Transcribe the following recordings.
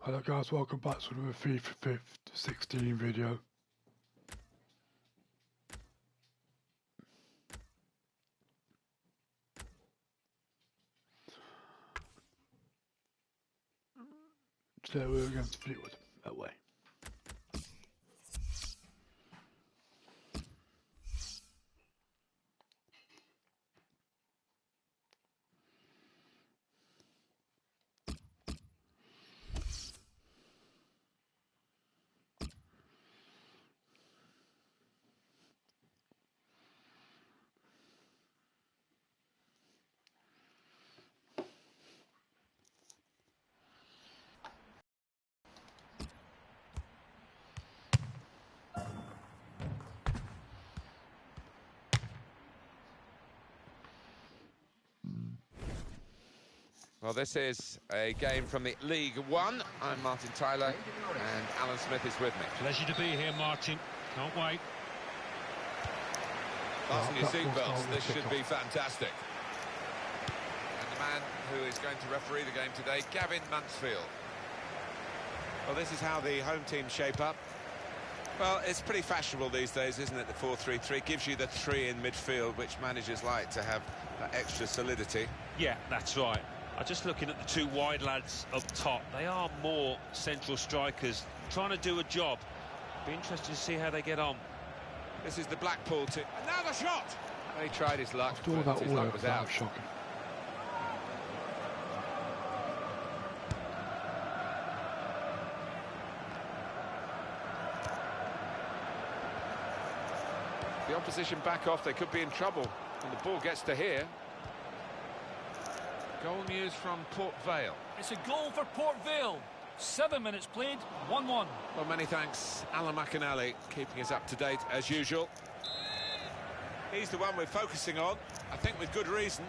Hello guys, welcome back to the FIFA 16 video. Today we're against Fleetwood, away. Well, this is a game from the League One. I'm Martin Tyler, and Alan Smith is with me. Pleasure to be here, Martin. Can't wait. Fasten your seatbelts. This should be fantastic. And the man who is going to referee the game today, Gavin Mansfield. Well, this is how the home team shape up. Well, it's pretty fashionable these days, isn't it? The 4-3-3 gives you the three in midfield, which managers like to have that extra solidity. Yeah, that's right. I'm just looking at the two wide lads up top. They are more central strikers, trying to do a job. Be interested to see how they get on. This is the Blackpool team. And now the shot! Well, he tried his luck, After all but that his luck was that out. was shocking. The opposition back off, they could be in trouble when the ball gets to here. Goal news from Port Vale. It's a goal for Port Vale. 7 minutes played, 1-1. Well, many thanks, Alan McInally, keeping us up to date as usual. He's the one we're focusing on, I think with good reason.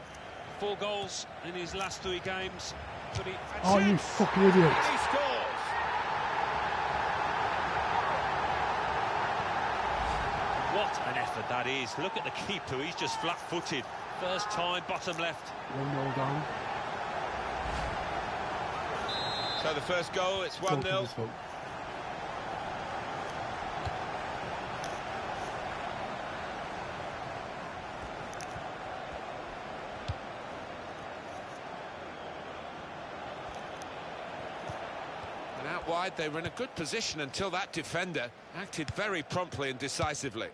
4 goals in his last 3 games. Oh, you fucking idiot! And he scores! What an effort that is. Look at the keeper, he's just flat-footed. First time, bottom left. 1-0 down. So the first goal, it's 1-0. And out wide, they were in a good position until that defender acted very promptly and decisively.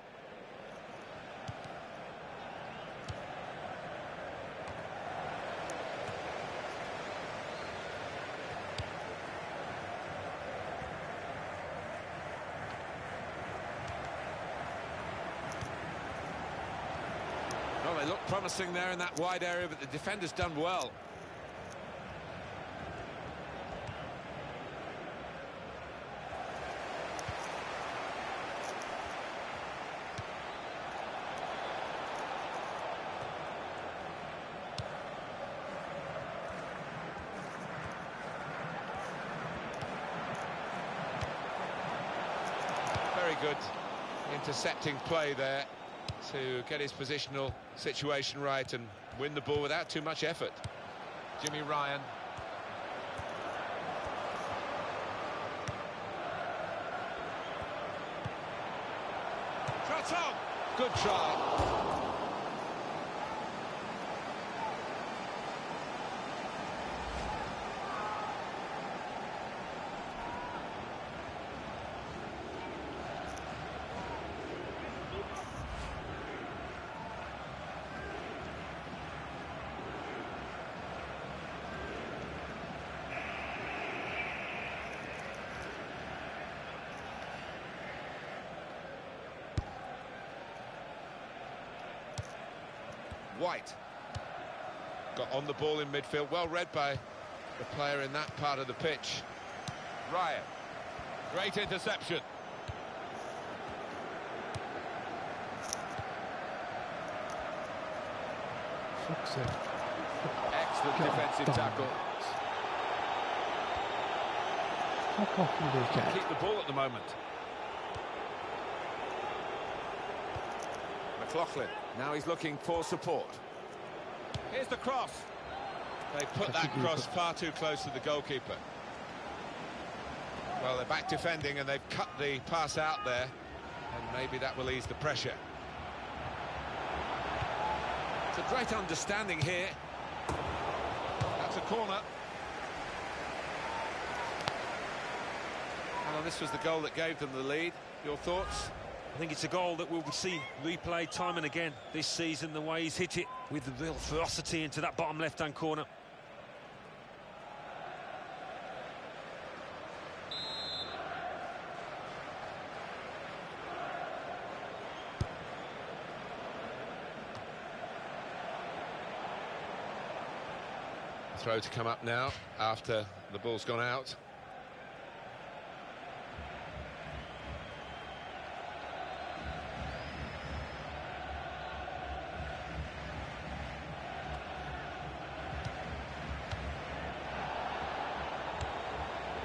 Well, they look promising there in that wide area, but the defender's done well. Very good intercepting play there to get his positional situation right and win the ball without too much effort. Jimmy Ryan. Shot on! Good try. White got on the ball in midfield, well read by the player in that part of the pitch. Ryan, great interception. Fuck's sake. Excellent God defensive damn tackle. it. Fuck off, you dickhead. Keep the ball at the moment. McLaughlin, now he's looking for support. Here's the cross. They put that cross far too close to the goalkeeper. Well, they're back defending and they've cut the pass out there, and maybe that will ease the pressure. It's a great understanding here. That's a corner. Well, this was the goal that gave them the lead. Your thoughts? I think it's a goal that we'll see replayed time and again this season, the way he's hit it with the real ferocity into that bottom left-hand corner. Throw to come up now after the ball's gone out.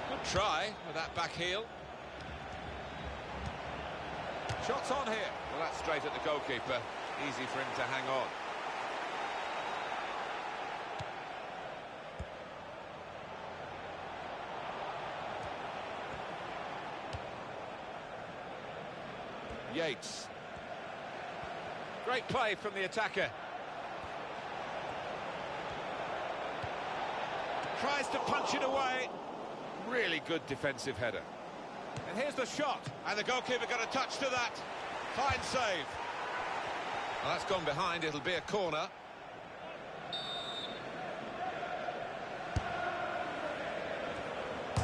Good try with that back heel. Shots on here. Well, that's straight at the goalkeeper. Easy for him to hang on. Yates. Great play from the attacker. Tries to punch it away. Really good defensive header. And here's the shot. And the goalkeeper got a touch to that. Fine save. Well, that's gone behind. It'll be a corner.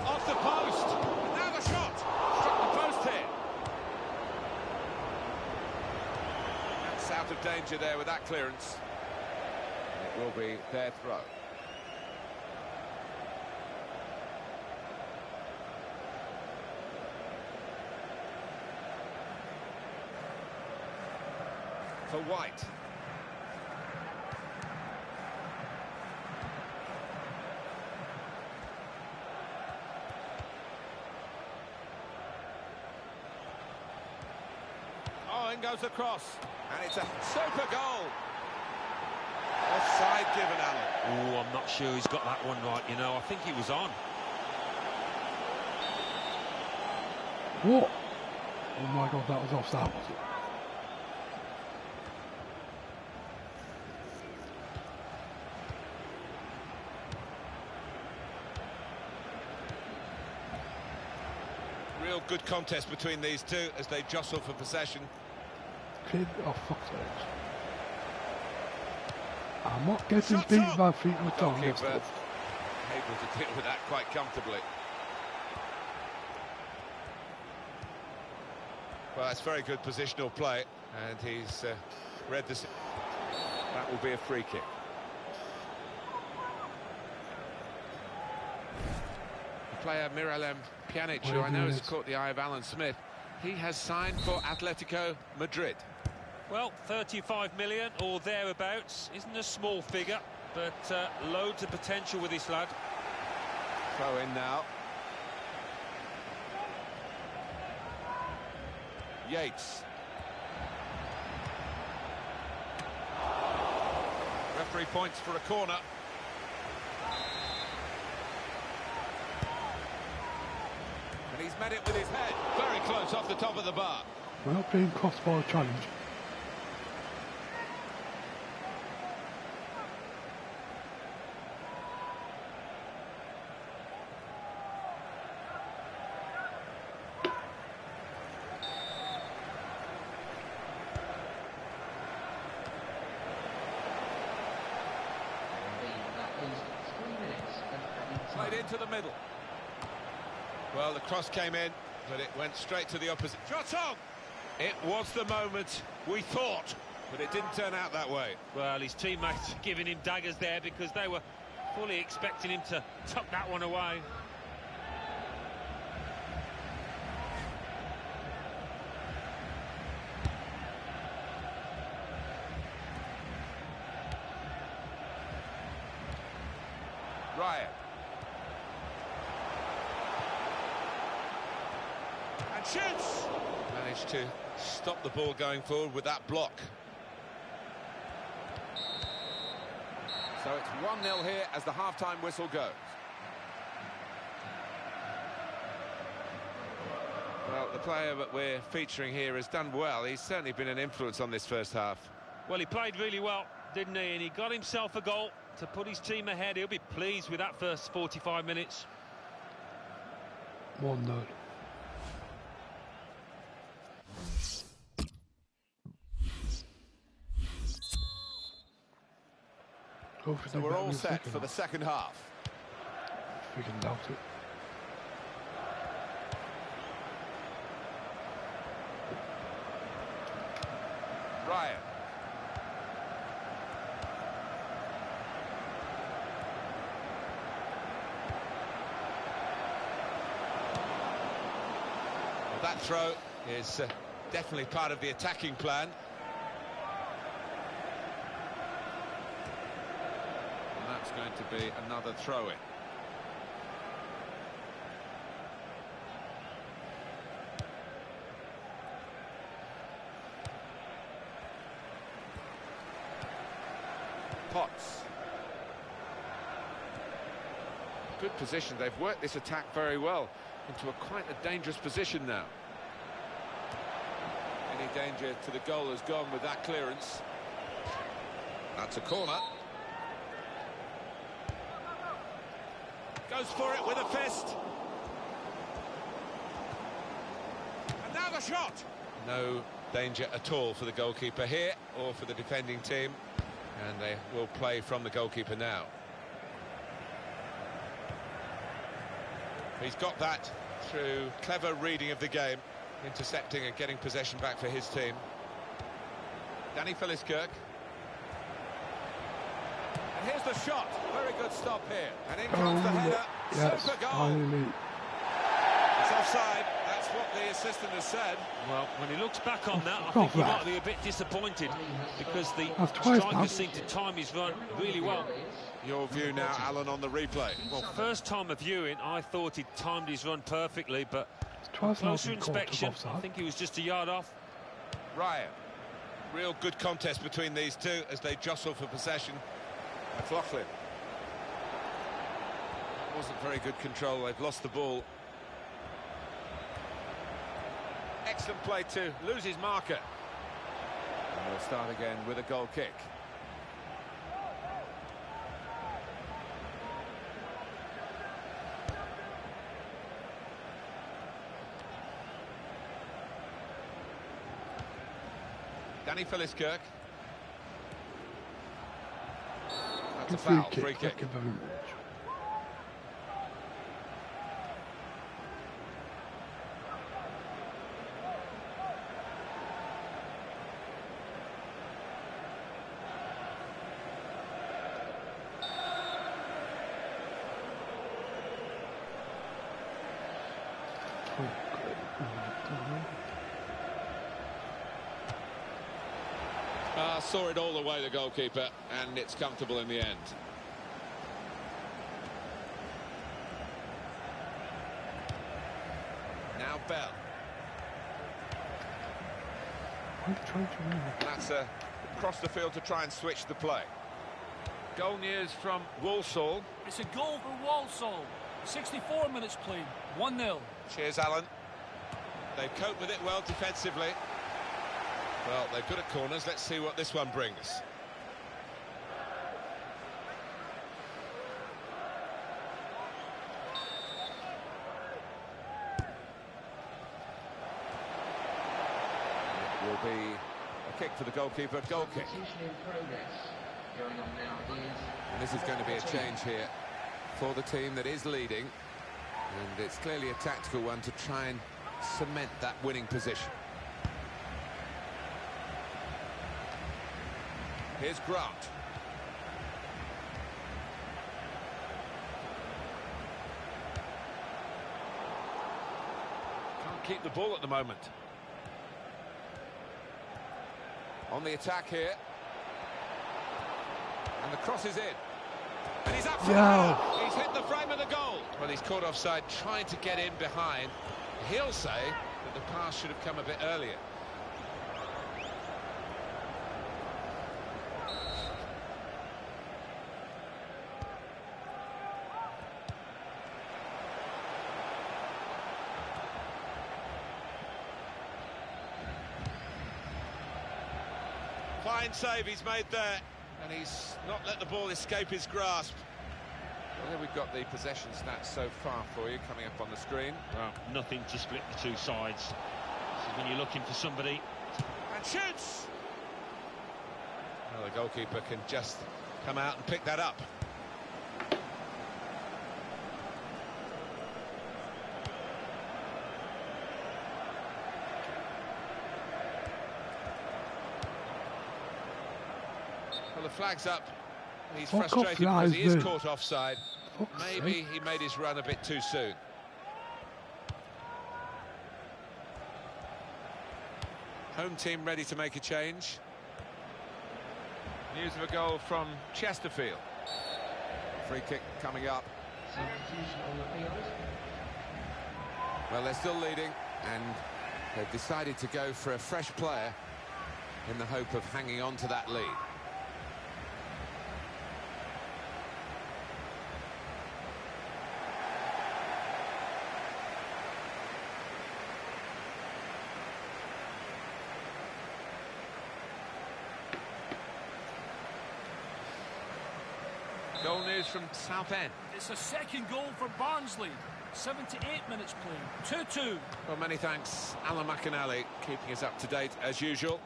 Off the post. Now the shot. Struck the post here. Out of danger there with that clearance. It will be their throw. For White. Oh, in goes the cross. And it's a super goal. Offside given, Alan. Oh, I'm not sure he's got that one right, you know. I think he was on. What? Oh my God, that was offside, was it? Real good contest between these two as they jostle for possession. Kid, oh fuck's sake. I'm not getting beat by feet on the tongue. Able to deal with that quite comfortably. Well, that's very good positional play, and he's read this. That will be a free kick. The player Miralem Pjanic, who I know has caught the eye of Alan Smith, he has signed for Atletico Madrid. Well, 35 million or thereabouts isn't a small figure, but loads of potential with this lad. Throw in now. Yates. Referee points for a corner. And he's met it with his head. Very close off the top of the bar. We're not being cost by a challenge. Played into the middle. Well, the cross came in, but it went straight to the opposite. Shot on! It was the moment we thought, but it didn't turn out that way. Well, his teammates giving him daggers there because they were fully expecting him to tuck that one away. Ryan. And shoots! Managed to stop the ball going forward with that block. So it's 1-0 here as the half-time whistle goes. the player that we're featuring here has done well. He's certainly been an influence on this first half. Well, he played really well, didn't he? And he got himself a goal to put his team ahead. He'll be pleased with that first 45 minutes. 1-0. So we're all set for the second half. We can doubt it. Ryan. Well, that throw is definitely part of the attacking plan. And that's going to be another throw-in. Potts. Good position. They've worked this attack very well into quite a dangerous position now. Any danger to the goal has gone with that clearance. That's a corner. Goes for it with a fist. And now the shot. No danger at all for the goalkeeper here or for the defending team. And they will play from the goalkeeper now. He's got that through clever reading of the game, intercepting and getting possession back for his team. Danny Philliskirk. And here's the shot. Very good stop here. And in comes the header. Yes, Super goal. finally. It's offside. That's what the assistant has said. Well, when he looks back on that, I think he might be a bit disappointed because the twice now. striker seemed to time his run really well. Your view now, Alan, on the replay. Well, first time of viewing, I thought he'd timed his run perfectly, but Twice now closer been called inspection, offside. I think he was just a yard off. Ryan. Real good contest between these two as they jostle for possession. McLaughlin. Wasn't very good control. They've lost the ball. Excellent play to lose his marker. And we'll start again with a goal kick. Danny Philliskirk. That's a foul, free kick. Thank you very much. Saw it all the way, the goalkeeper, and it's comfortable in the end. Now Bell. That's across the field to try and switch the play. Goal news from Walsall. It's a goal for Walsall. 64 minutes played. 1-0. Cheers, Alan. They've coped with it well defensively. Well, they're good at corners. Let's see what this one brings. It will be a kick for the goalkeeper, goal kick. And this is going to be a change here for the team that is leading. And it's clearly a tactical one to try and cement that winning position. Here's Grant. Can't keep the ball at the moment. On the attack here. And the cross is in. And he's up for the header. He's hit the frame of the goal. Well, he's caught offside trying to get in behind. He'll say that the pass should have come a bit earlier. Fine save he's made there, and he's not let the ball escape his grasp. Well, there we've got the possession stats so far for you coming up on the screen. Well, nothing to split the two sides. This is when you're looking for somebody. And shoots! Well, the goalkeeper can just come out and pick that up. Well, the flag's up. He's Fuck frustrated off, because he is guys, caught offside. Fuck's Maybe sake. he made his run a bit too soon. Home team ready to make a change. News of a goal from Chesterfield. Free kick coming up. Well, they're still leading, and they've decided to go for a fresh player in the hope of hanging on to that lead. Goal news from Southend. It's a second goal for Barnsley. 78 minutes played. 2-2. Well, many thanks, Alan McInally, keeping us up to date as usual.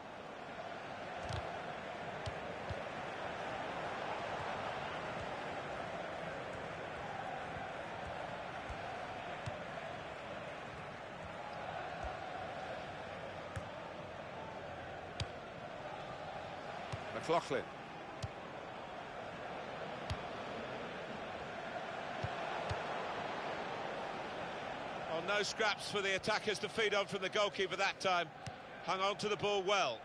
McLaughlin. No scraps for the attackers to feed on from the goalkeeper that time. Hung on to the ball well.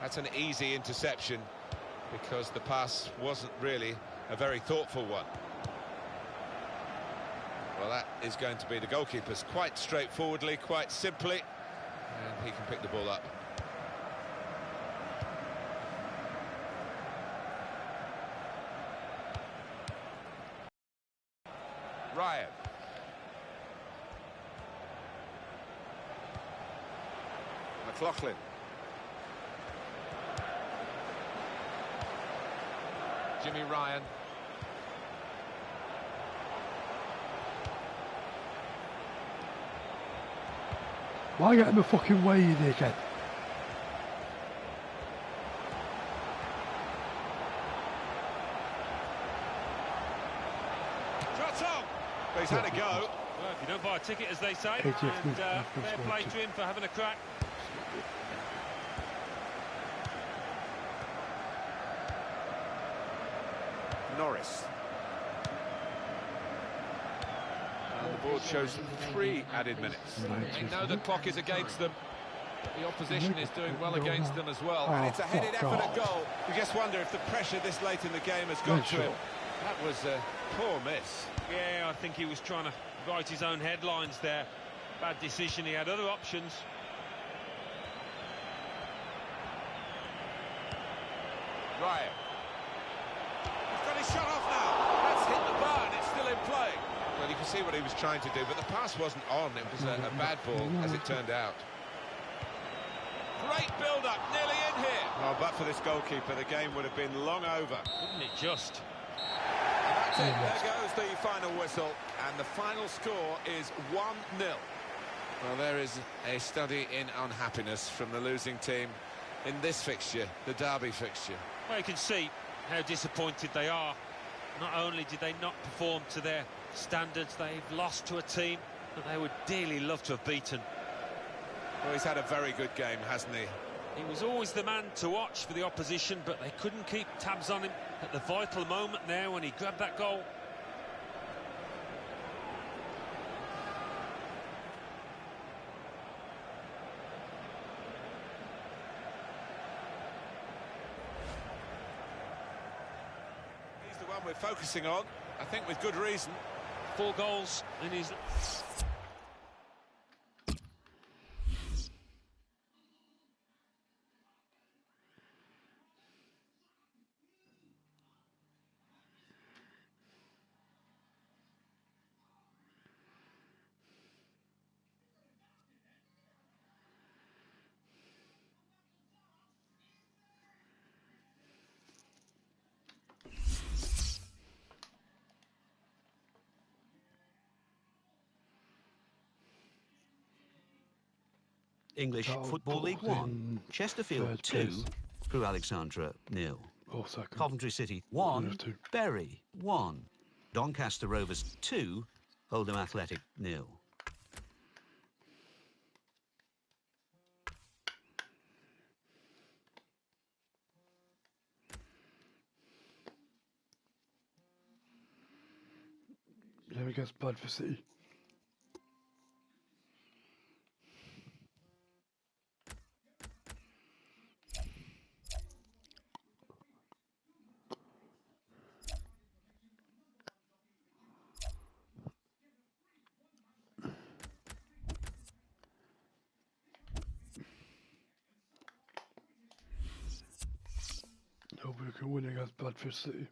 That's an easy interception because the pass wasn't really a very thoughtful one. Well, that is going to be the goalkeeper's quite straightforwardly, quite simply, and he can pick the ball up. Ryan. McLaughlin. Jimmy Ryan. Why get in the fucking way, you dickhead? Shots on! But he's had a go. Well, if you don't buy a ticket, as they say, Hey, Jeff, and fair fair play to him for having a crack. Norris. And the board shows 3 added minutes. They know the clock is against them. The opposition is doing well against them as well. And it's a headed fuck effort off. at goal. You just wonder if the pressure this late in the game has got to him. That was a poor miss. Yeah, I think he was trying to write his own headlines there. Bad decision, he had other options. Ryan. He's got his shot off now. That's hit the bar and it's still in play. Well, you can see what he was trying to do, but the pass wasn't on. It was a bad ball, as it turned out. Great build-up, nearly in here. Well, but for this goalkeeper, the game would have been long over. Wouldn't it just? That's it, there goes the final whistle, and the final score is 1-0. Well, there is a study in unhappiness from the losing team in this fixture, the derby fixture. Well, you can see how disappointed they are. Not only did they not perform to their standards, they've lost to a team that they would dearly love to have beaten. Well, he's had a very good game, hasn't he? He was always the man to watch for the opposition, but they couldn't keep tabs on him at the vital moment there when he grabbed that goal. He's the one we're focusing on, I think with good reason. 4 goals in his... English That was Football League booked 1, in Chesterfield third 2, place. Crewe Alexandra 0. Or second. Coventry City One 1, of two. Bury 1. Doncaster Rovers 2, Oldham Athletic 0. Then we get Bradford City. Nobody can win against Bradford City.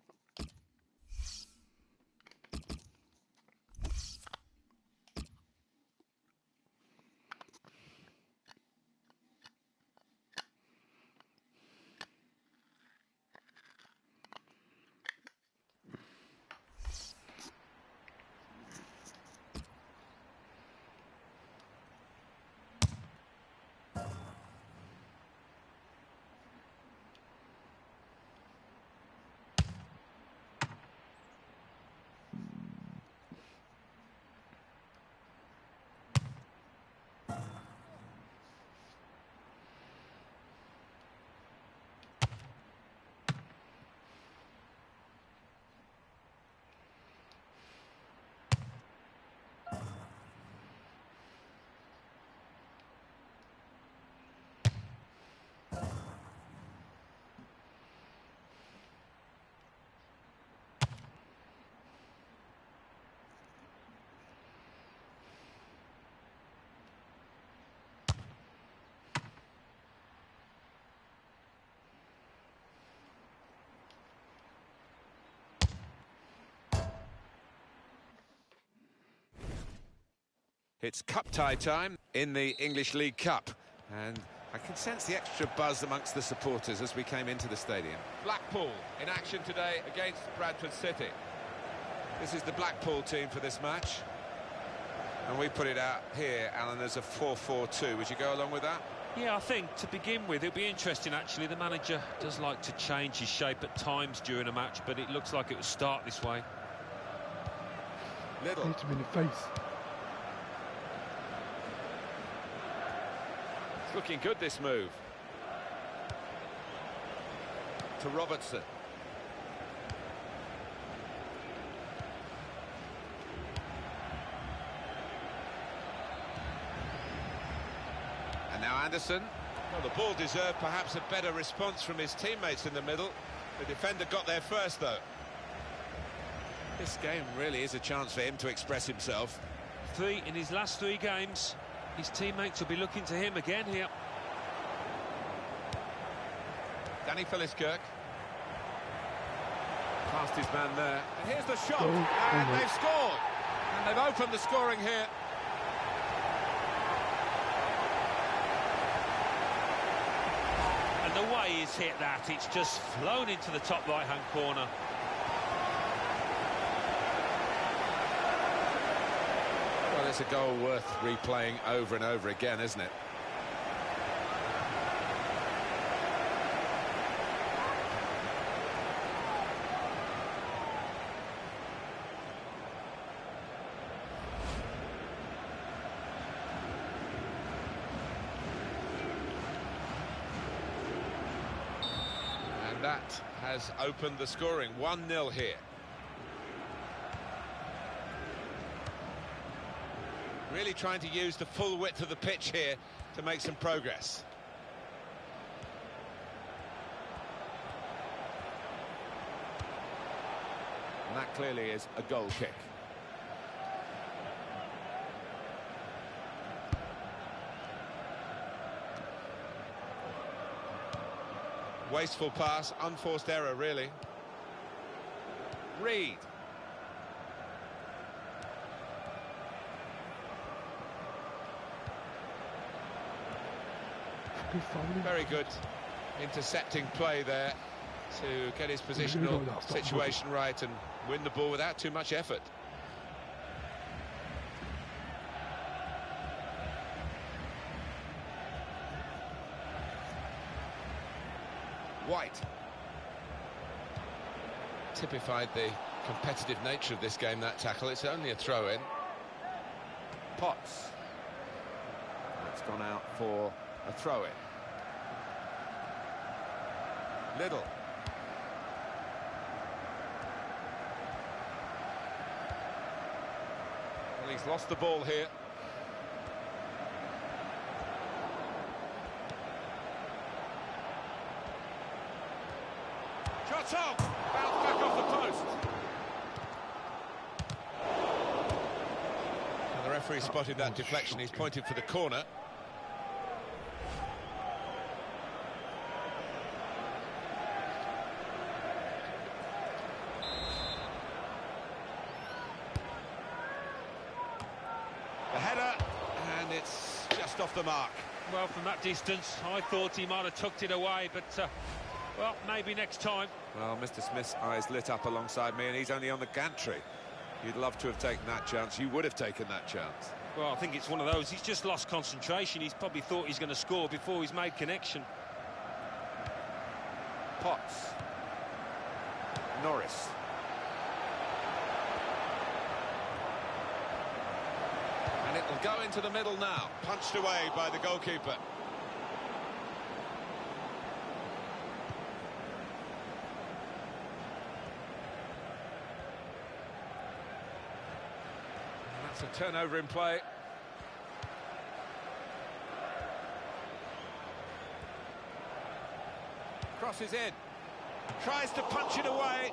It's cup tie time in the English League Cup, and I can sense the extra buzz amongst the supporters as we came into the stadium. Blackpool in action today against Bradford City. This is the Blackpool team for this match, and we put it out here, Alan, as a 4-4-2. Would you go along with that? Yeah, I think to begin with, it'll be interesting actually. The manager does like to change his shape at times during a match, but it looks like it will start this way. Little. Hit him in the face. It's looking good, this move. To Robertson. And now Anderson. Well, the ball deserved perhaps a better response from his teammates in the middle. The defender got there first, though. This game really is a chance for him to express himself. 3 in his last 3 games. His teammates will be looking to him again here. Danny Philliskirk. Past his man there. And here's the shot. Oh, And my. they've scored. And they've opened the scoring here. And the way he's hit that, it's just flown into the top right-hand corner. Well, it's a goal worth replaying over and over again, isn't it? And that has opened the scoring. 1-0 here. Really trying to use the full width of the pitch here to make some progress. And that clearly is a goal kick. Wasteful pass, unforced error, really. Reed. Good fouling. Very good intercepting play there to get his positional situation right and win the ball without too much effort. White. Typified the competitive nature of this game, that tackle. It's only a throw-in. Potts. It's gone out for a throw-in. Little. Well, he's lost the ball here. Shots on! Bounced back off the post. And the referee spotted that deflection. He's pointed for the corner. The header, and it's just off the mark. Well, from that distance, I thought he might have tucked it away, but, well, maybe next time. Well, Mr. Smith's eyes lit up alongside me, and he's only on the gantry. You'd love to have taken that chance. You would have taken that chance. Well, I think it's one of those. He's just lost concentration. He's probably thought he's going to score before he's made connection. Potts. Norris. And it'll go into the middle now. Punched away by the goalkeeper. And that's a turnover in play. Crosses in. Tries to punch it away.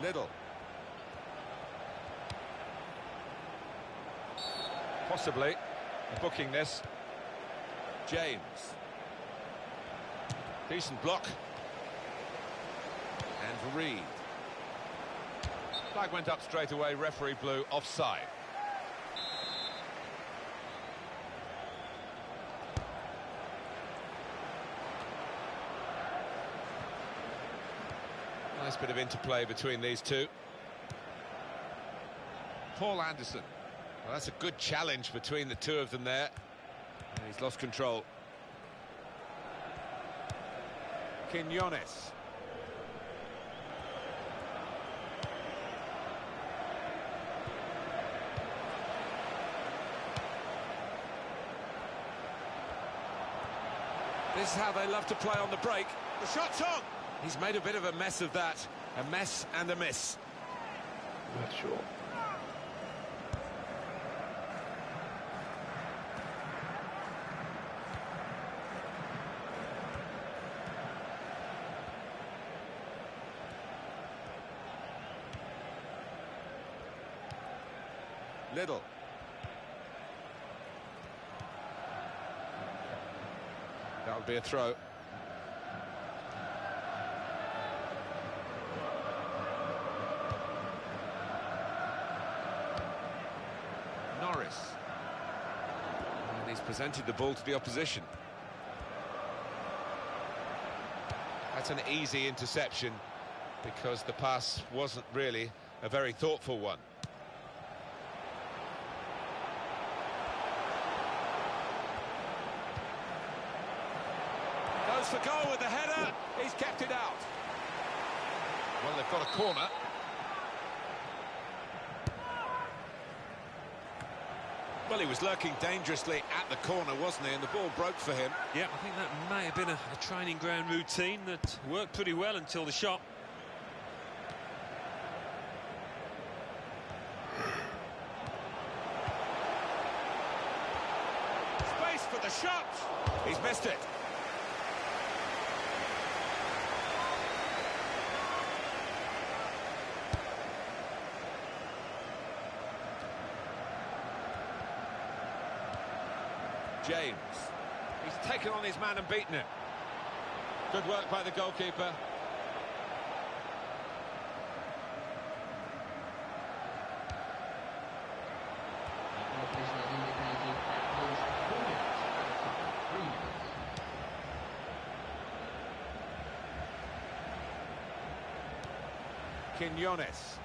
Little. Possibly booking this. James. Decent block. And Reed. Flag went up straight away. Referee blew offside. Nice bit of interplay between these two. Paul Anderson. Well, that's a good challenge between the two of them there. And he's lost control. Quinones. This is how they love to play on the break. The shot's on! He's made a bit of a mess of that. A mess and a miss. Not sure. Little. That would be a throw. Norris. And he's presented the ball to the opposition. That's an easy interception because the pass wasn't really a very thoughtful one. Goes for goal with the header. He's kept it out. Well, they've got a corner. Well, he was lurking dangerously at the corner, wasn't he? And the ball broke for him. Yeah, I think that may have been a training ground routine that worked pretty well until the shot. Space for the shot. He's missed it. James. He's taken on his man and beaten it. Good work by the goalkeeper. Quinones.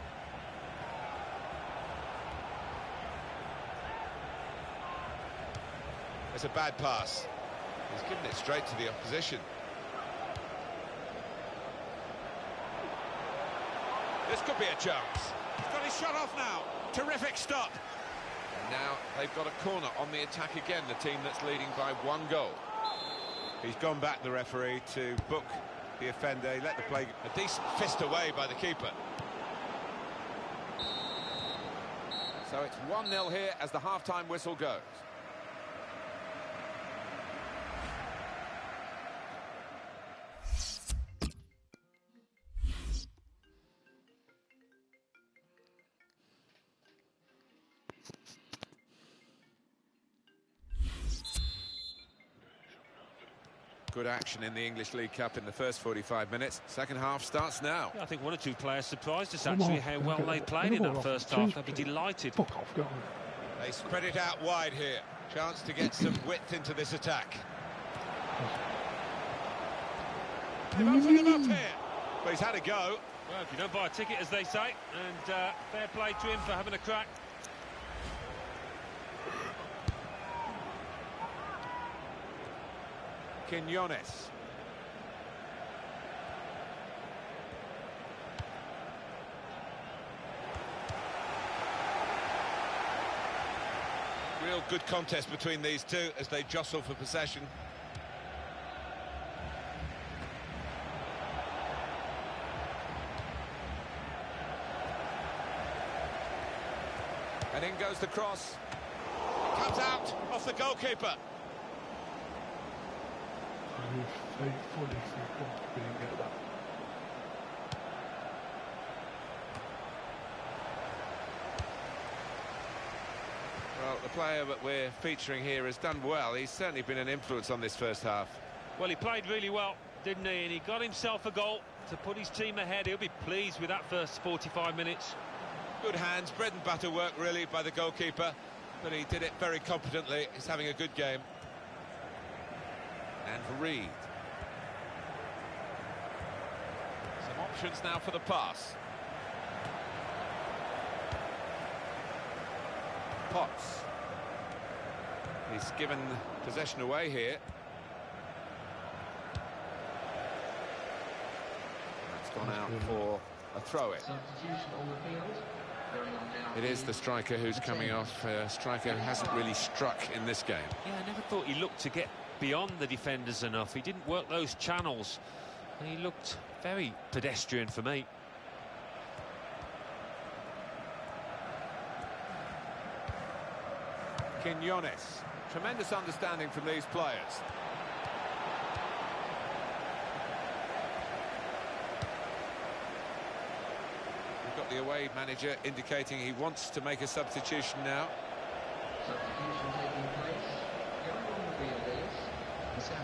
It's a bad pass. He's given it straight to the opposition. This could be a chance. He's got his shot off now. Terrific stop. And now they've got a corner on the attack again, the team that's leading by 1 goal. He's gone back, the referee, to book the offender. He let the play... A decent fist away by the keeper. So it's 1-0 here as the half-time whistle goes. Good action in the English League Cup in the first 45 minutes. Second half starts now. Yeah, I think 1 or 2 players surprised us actually how well they played in that first half. They'll be delighted. Fuck off, go on. They spread it out wide here. Chance to get some width into this attack. They've opened him up here. But he's had a go. Well, if you don't buy a ticket, as they say, and fair play to him for having a crack. Quinones. Real good contest between these two as they jostle for possession. And in goes the cross. It comes out off the goalkeeper. Faithfully being get that. Well, the player that we're featuring here has done well. He's certainly been an influence on this first half. Well, he played really well, didn't he? And he got himself a goal to put his team ahead. He'll be pleased with that first 45 minutes. Good hands, bread and butter work really by the goalkeeper, but he did it very competently. He's having a good game. And for Reed. Some options now for the pass. Potts. He's given possession away here. It's gone out for a throw-in. It is the striker who's coming off. Striker who hasn't really struck in this game. Yeah, I never thought he looked to get beyond the defenders enough. He didn't work those channels. And he looked very pedestrian for me. Quinones. Tremendous understanding from these players. We've got the away manager indicating he wants to make a substitution now. Substitution taking place. Going on the field is Sam.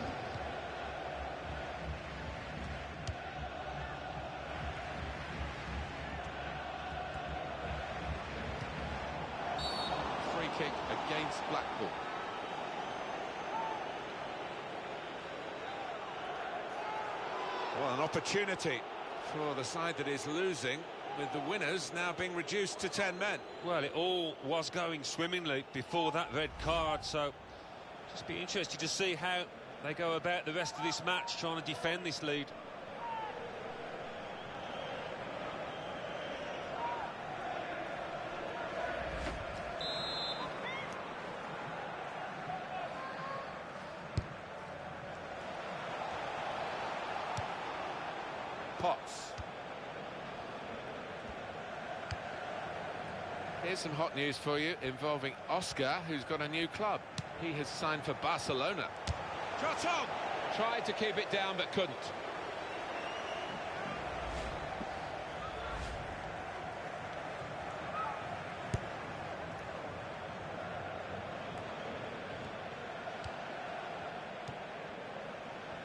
Free kick against Blackpool. Well, an opportunity for the side that is losing, with the winners now being reduced to 10 men. Well, it all was going swimmingly before that red card, so just be interested to see how they go about the rest of this match, trying to defend this lead. Potts. Here's some hot news for you involving Oscar, who's got a new club. He has signed for Barcelona. Shot on! Tried to keep it down but couldn't.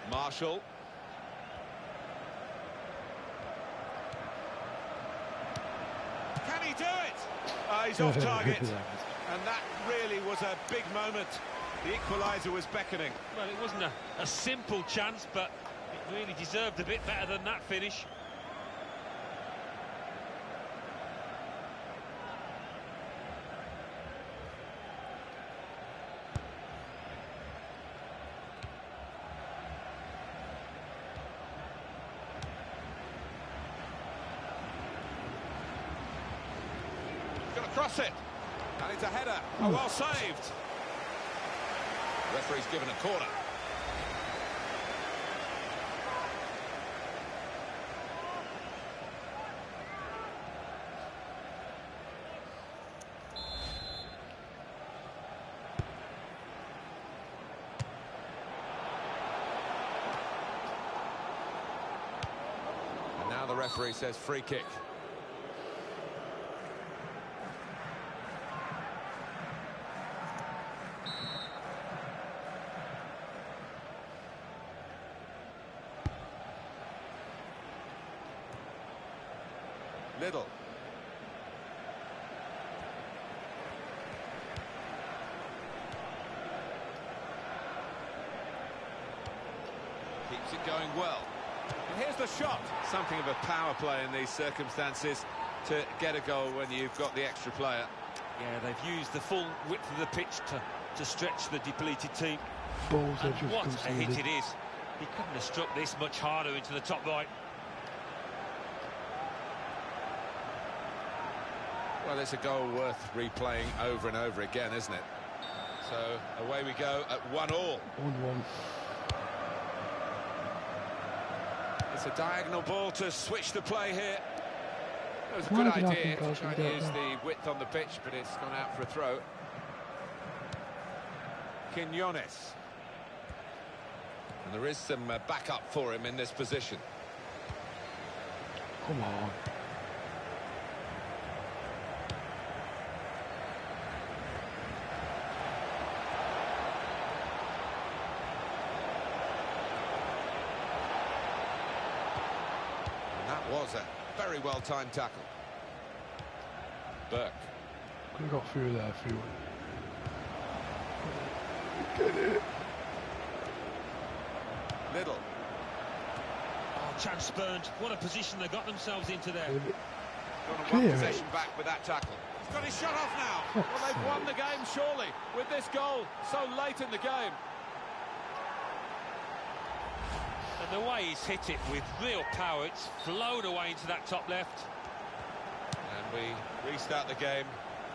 Marshall. Can he do it? He's off target. And that really was a big moment. The equaliser was beckoning. Well, it wasn't a simple chance, but it really deserved a bit better than that finish. cross it. And it's a header. Oh, well saved. Referee's given a corner. And now the referee says free kick. Little. Keeps it going well. And here's the shot. Something of a power play in these circumstances to get a goal when you've got the extra player. Yeah, they've used the full width of the pitch to stretch the depleted team. Balls are And just what a conceded. hit it is. He couldn't have struck this much harder into the top right. Well, it's a goal worth replaying over and over again, isn't it? So away we go at 1-1. 1-1. It's a diagonal ball to switch the play here. It was a Why good did I idea think I to was try gonna and get use that? the width on the pitch, but it's gone out for a throw. Quinones. And there is some backup for him in this position. Come on. And that was a very well-timed tackle. Burke. Could have got through there if you would. Get it. Little. Oh, chance spurned. What a position they got themselves into there. Gone on Clear one it. possession back with that tackle. He's got his shot off now. Well, they've won the game, surely, with this goal so late in the game. And the way he's hit it with real power, it's flowed away into that top left. And we restart the game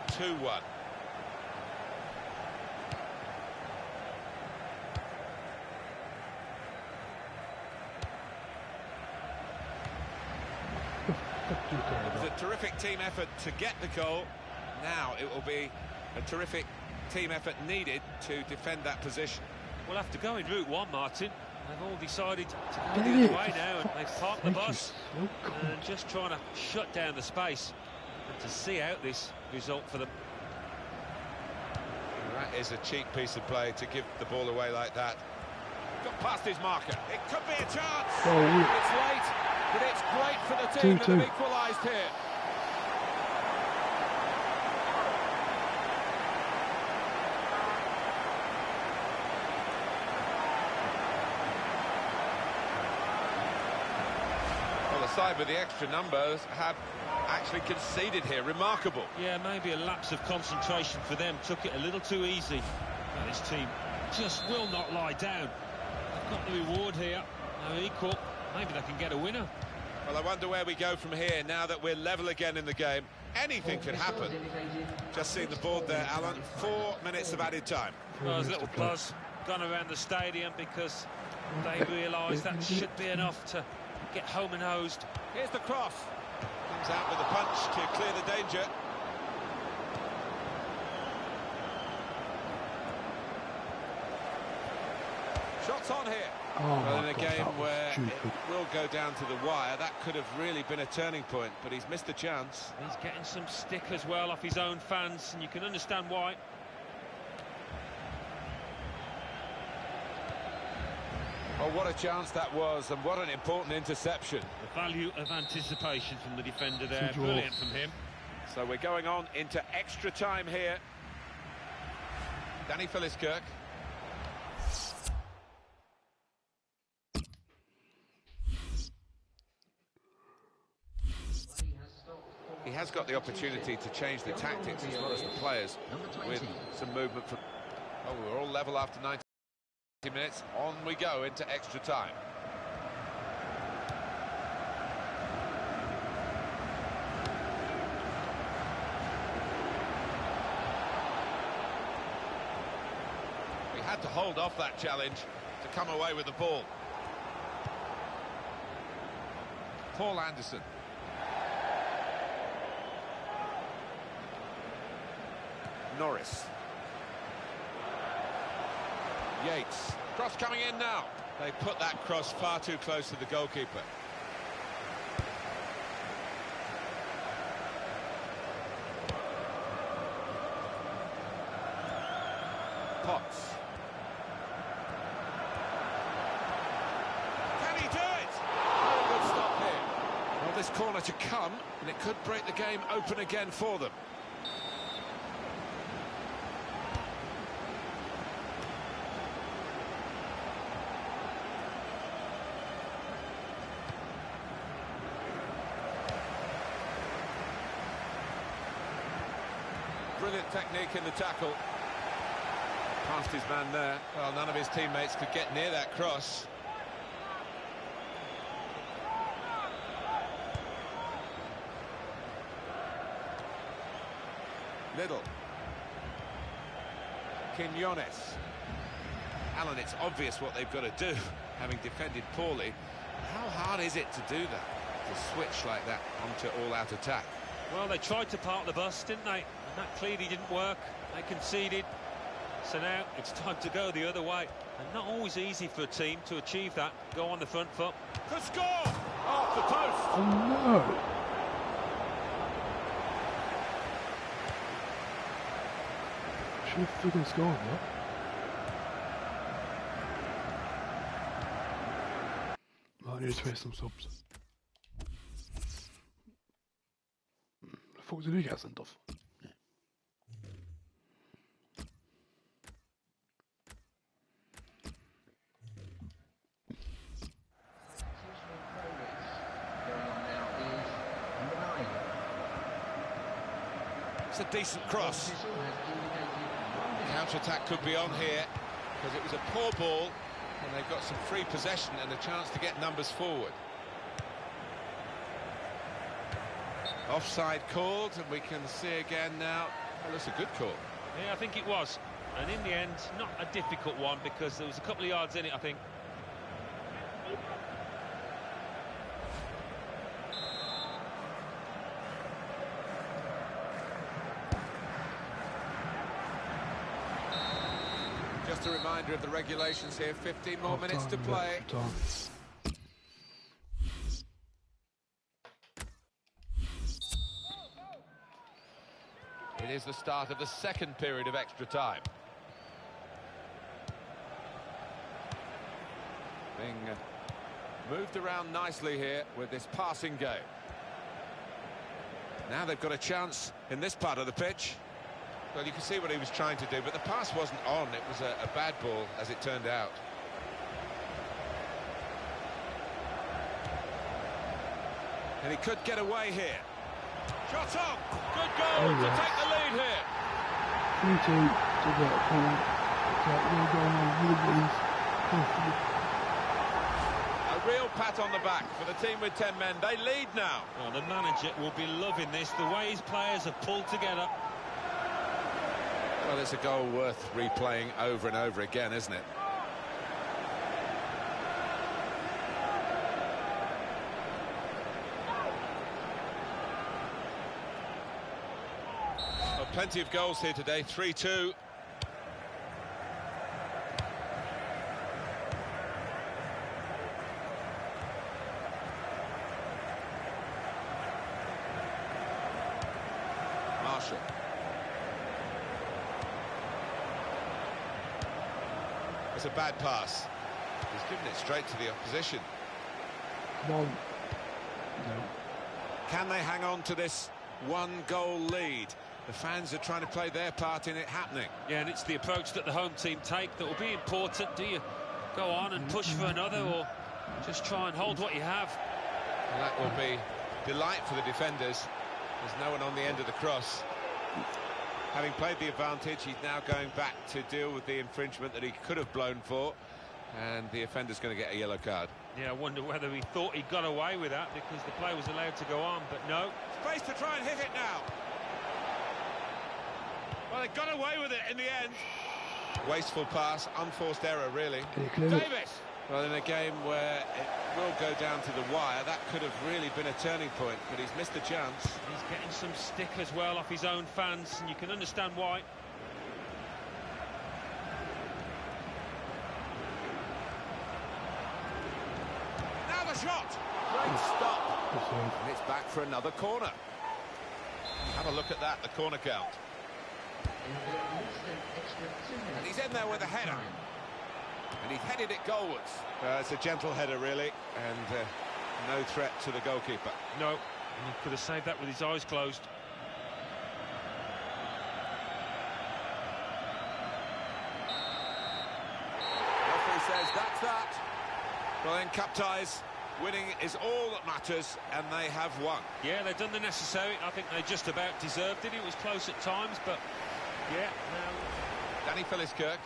2-1. It was a terrific team effort to get the goal. Now it will be a terrific team effort needed to defend that position. We'll have to go in route one, Martin. They've all decided to go Dang the it. other way now, and they've parked the Thank you bus so good. and just trying to shut down the space and to see out this result for them. That is a cheap piece of play to give the ball away like that. Got past his marker. It could be a chance. Oh, It's late, but it's great for the team that 2-2. have equalised here. Well, the side with the extra numbers have actually conceded here. Remarkable. Yeah, maybe a lapse of concentration for them. Took it a little too easy. Now, this team just will not lie down. They've got the reward here. Now equal. Maybe they can get a winner. Well, I wonder where we go from here now that we're level again in the game. Anything could happen. Just seen the board there, Alan. 4 minutes of added time. Well, there's a little buzz gone around the stadium because they realise that should be enough to get home and hosed. Here's the cross. Comes out with a punch to clear the danger. Shots on here. Oh Well, my in a God, game that was where stupid. it will go down to the wire, that could have really been a turning point, but he's missed a chance. He's getting some stick as well off his own fans, and you can understand why. Oh, what a chance that was, and what an important interception. The value of anticipation from the defender there, Good draw. brilliant from him. So we're going on into extra time here. Danny Philliskirk. He has got the opportunity to change the tactics as well as the players with some movement from... Oh, we're all level after 90 minutes. On we go into extra time. had to hold off that challenge to come away with the ball. Paul Anderson. Norris. Yates. Cross coming in now. They put that cross far too close to the goalkeeper. Potts. Can he do it? Very good stop here. Well, this corner to come, and it could break the game open again for them. Brilliant technique in the tackle. Past his man there. Well, none of his teammates could get near that cross. Little. Quinones. Alan, it's obvious what they've got to do, having defended poorly. How hard is it to do that? To switch like that onto all-out attack? Well, they tried to park the bus, didn't they? And that clearly didn't work. They conceded. So now it's time to go the other way. And not always easy for a team to achieve that. Go on the front foot. Could score! Off the post! Oh no! Should have freaking scored, yeah? I need to make some subs. The fuck did he get sent off? It's a decent cross. Counter-attack could be on here because it was a poor ball and they've got some free possession and a chance to get numbers forward. Offside called, and we can see again now. Well, that's a good call. Yeah, I think it was. And in the end, not a difficult one because there was a couple of yards in it, I think. Just a reminder of the regulations here, 15 more minutes to play. It is the start of the second period of extra time. Being moved around nicely here with this passing game. Now they've got a chance in this part of the pitch. Well, you can see what he was trying to do, but the pass wasn't on. It was a bad ball, as it turned out. And he could get away here. Shot on! Good goal to take the lead here. 3-2 to that point. A real pat on the back for the team with 10 men. They lead now. Well, the manager will be loving this, the way his players have pulled together. Well, it's a goal worth replaying over and over again, isn't it? Well, plenty of goals here today, 3-2. Marshall. It's a bad pass. He's given it straight to the opposition. Come on. No. Can they hang on to this one-goal lead? The fans are trying to play their part in it happening. Yeah, and it's the approach that the home team take that will be important. Do you go on and push for another, or just try and hold what you have? And that will be delight for the defenders. There's no one on the end of the cross. Having played the advantage, he's now going back to deal with the infringement that he could have blown for, and the offender's going to get a yellow card. Yeah, I wonder whether he thought he got away with that because the play was allowed to go on, but no. Space to try and hit it now. Well, they got away with it in the end. Wasteful pass, unforced error, really. Can you clear it? Davis! Well, in a game where it will go down to the wire, that could have really been a turning point, but he's missed the chance. He's getting some stick as well off his own fans, and you can understand why. Now the shot! Great stop. And it's back for another corner. Have a look at that, the corner count. And he's in there with a header. And he's headed it goalwards. It's a gentle header, really, and no threat to the goalkeeper. No, and he could have saved that with his eyes closed. Referee says that's that. Well, in cup ties, winning is all that matters, and they have won. Yeah, they've done the necessary. I think they just about deserved it. It was close at times, but yeah, now... Danny Philliskirk.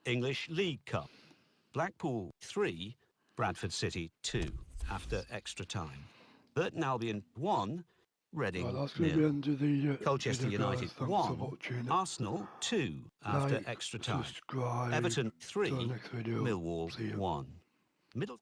English League Cup. Blackpool 3, Bradford City 2 after extra time. Burton Albion 1, Reading Right, that's going to 0. be under the Colchester video, guys. United Thanks for 1, watching. Arsenal 2 after Like, extra time. subscribe. Everton 3, Till the next video. Millwall See you. 1. Middle